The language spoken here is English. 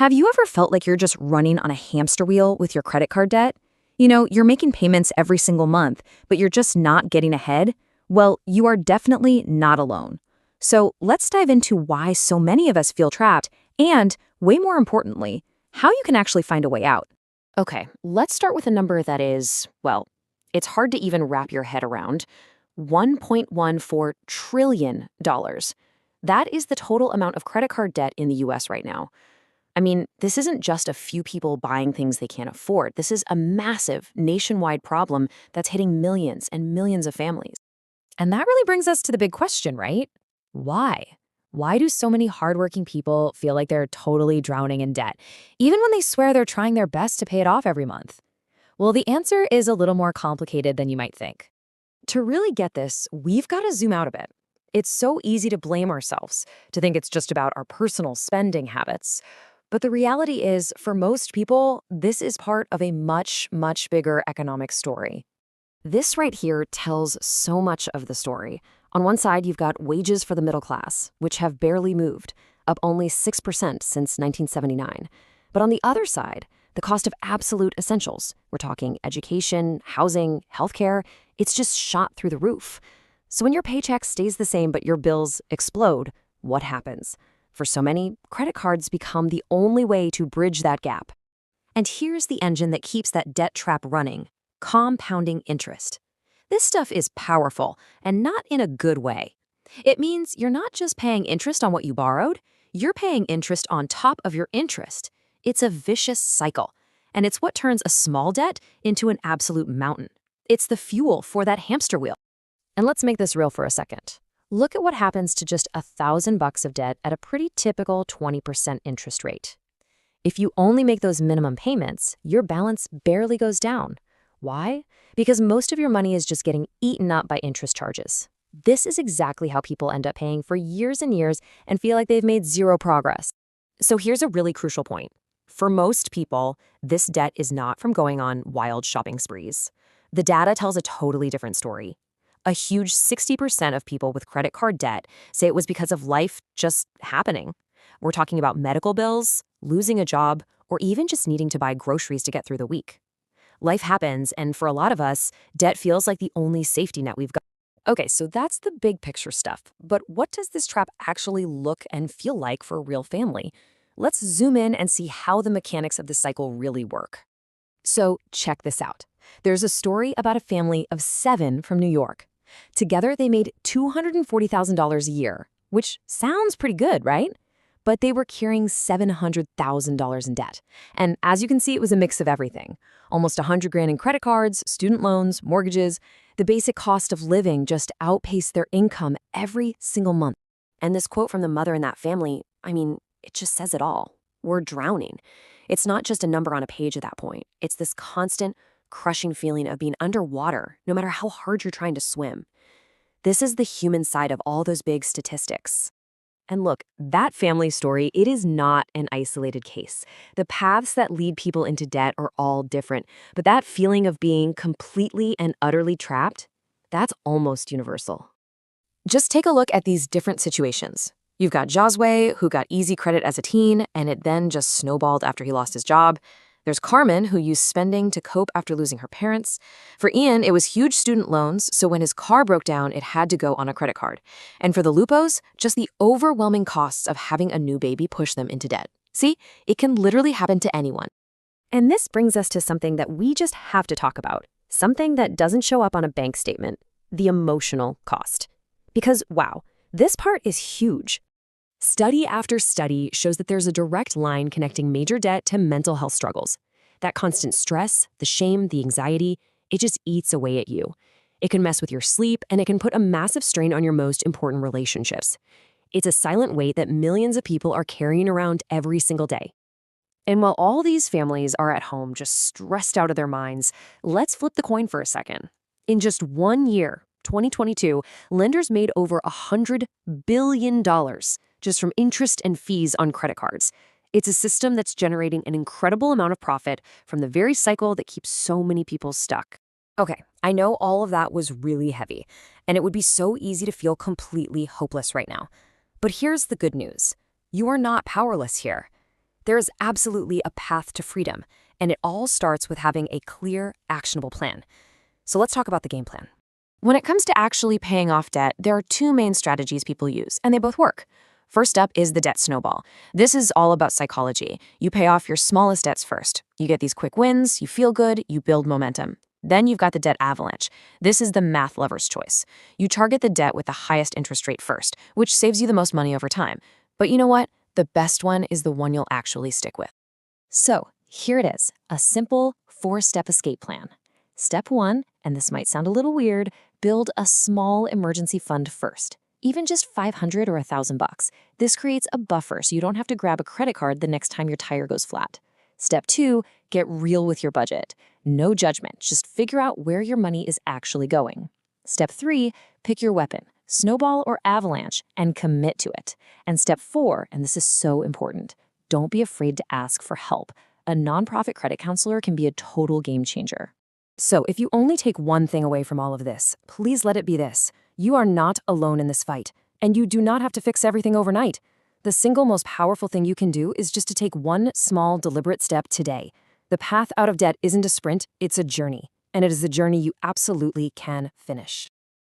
Have you ever felt like you're just running on a hamster wheel with your credit card debt? You're making payments every single month, but you're just not getting ahead? Well, you are definitely not alone. So let's dive into why so many of us feel trapped and, way more importantly, how you can actually find a way out. Okay, let's start with a number that is, well, it's hard to even wrap your head around. $1.14 trillion. That is the total amount of credit card debt in the US right now. I mean, this isn't just a few people buying things they can't afford. This is a massive nationwide problem that's hitting millions and millions of families. And that really brings us to the big question, right? Why? Why do so many hardworking people feel like they're totally drowning in debt, even when they swear they're trying their best to pay it off every month? Well, the answer is a little more complicated than you might think. To really get this, we've got to zoom out a bit. It's so easy to blame ourselves, to think it's just about our personal spending habits. But the reality is, for most people, this is part of a much, much bigger economic story. This right here tells so much of the story. On one side, you've got wages for the middle class, which have barely moved, up only 6% since 1979. But on the other side, the cost of absolute essentials, we're talking education, housing, healthcare, it's just shot through the roof. So when your paycheck stays the same but your bills explode, what happens? For so many, credit cards become the only way to bridge that gap. And here's the engine that keeps that debt trap running: compounding interest. This stuff is powerful, and not in a good way. It means you're not just paying interest on what you borrowed, you're paying interest on top of your interest. It's a vicious cycle, and it's what turns a small debt into an absolute mountain. It's the fuel for that hamster wheel. And let's make this real for a second. Look at what happens to just $1,000 of debt at a pretty typical 20% interest rate. If you only make those minimum payments, your balance barely goes down. Why? Because most of your money is just getting eaten up by interest charges. This is exactly how people end up paying for years and years and feel like they've made zero progress. So here's a really crucial point. For most people, this debt is not from going on wild shopping sprees. The data tells a totally different story. A huge 60% of people with credit card debt say it was because of life just happening. We're talking about medical bills, losing a job, or even just needing to buy groceries to get through the week. Life happens, and for a lot of us, debt feels like the only safety net we've got. Okay, so that's the big picture stuff. But what does this trap actually look and feel like for a real family? Let's zoom in and see how the mechanics of the cycle really work. So check this out. There's a story about a family of 7 from New York. Together, they made $240,000 a year, which sounds pretty good, right? But they were carrying $700,000 in debt. And as you can see, it was a mix of everything. Almost $100,000 in credit cards, student loans, mortgages. The basic cost of living just outpaced their income every single month. And this quote from the mother in that family, it just says it all. We're drowning. It's not just a number on a page at that point. It's this constant, crushing feeling of being underwater, no matter how hard you're trying to swim. This is the human side of all those big statistics. And look, that family story, it is not an isolated case. The paths that lead people into debt are all different, but that feeling of being completely and utterly trapped, that's almost universal. Just take a look at these different situations. You've got Josue, who got easy credit as a teen, and it then just snowballed after he lost his job. There's Carmen, who used spending to cope after losing her parents. For Ian, it was huge student loans, so when his car broke down, it had to go on a credit card. And for the Lupos, just the overwhelming costs of having a new baby push them into debt. See, it can literally happen to anyone. And this brings us to something that we just have to talk about, something that doesn't show up on a bank statement: the emotional cost. Because, wow, this part is huge. Study after study shows that there's a direct line connecting major debt to mental health struggles. That constant stress, the shame, the anxiety, it just eats away at you. It can mess with your sleep, and it can put a massive strain on your most important relationships. It's a silent weight that millions of people are carrying around every single day. And while all these families are at home just stressed out of their minds, let's flip the coin for a second. In just 1 year, 2022, lenders made over $100 billion just from interest and fees on credit cards. It's a system that's generating an incredible amount of profit from the very cycle that keeps so many people stuck. Okay, I know all of that was really heavy, and it would be so easy to feel completely hopeless right now. But here's the good news. You are not powerless here. There is absolutely a path to freedom, and it all starts with having a clear, actionable plan. So let's talk about the game plan. When it comes to actually paying off debt, there are two main strategies people use, and they both work. First up is the debt snowball. This is all about psychology. You pay off your smallest debts first. You get these quick wins, you feel good, you build momentum. Then you've got the debt avalanche. This is the math lover's choice. You target the debt with the highest interest rate first, which saves you the most money over time. But you know what? The best one is the one you'll actually stick with. So here it is, a simple 4-step escape plan. Step 1, and this might sound a little weird, build a small emergency fund first. Even just $500 or $1,000. This creates a buffer so you don't have to grab a credit card the next time your tire goes flat. Step 2, get real with your budget. No judgment, just figure out where your money is actually going. Step 3, pick your weapon, snowball or avalanche, and commit to it. And step 4, and this is so important, don't be afraid to ask for help. A nonprofit credit counselor can be a total game changer. So if you only take one thing away from all of this, please let it be this. You are not alone in this fight, and you do not have to fix everything overnight. The single most powerful thing you can do is just to take one small, deliberate step today. The path out of debt isn't a sprint, it's a journey, and it is a journey you absolutely can finish.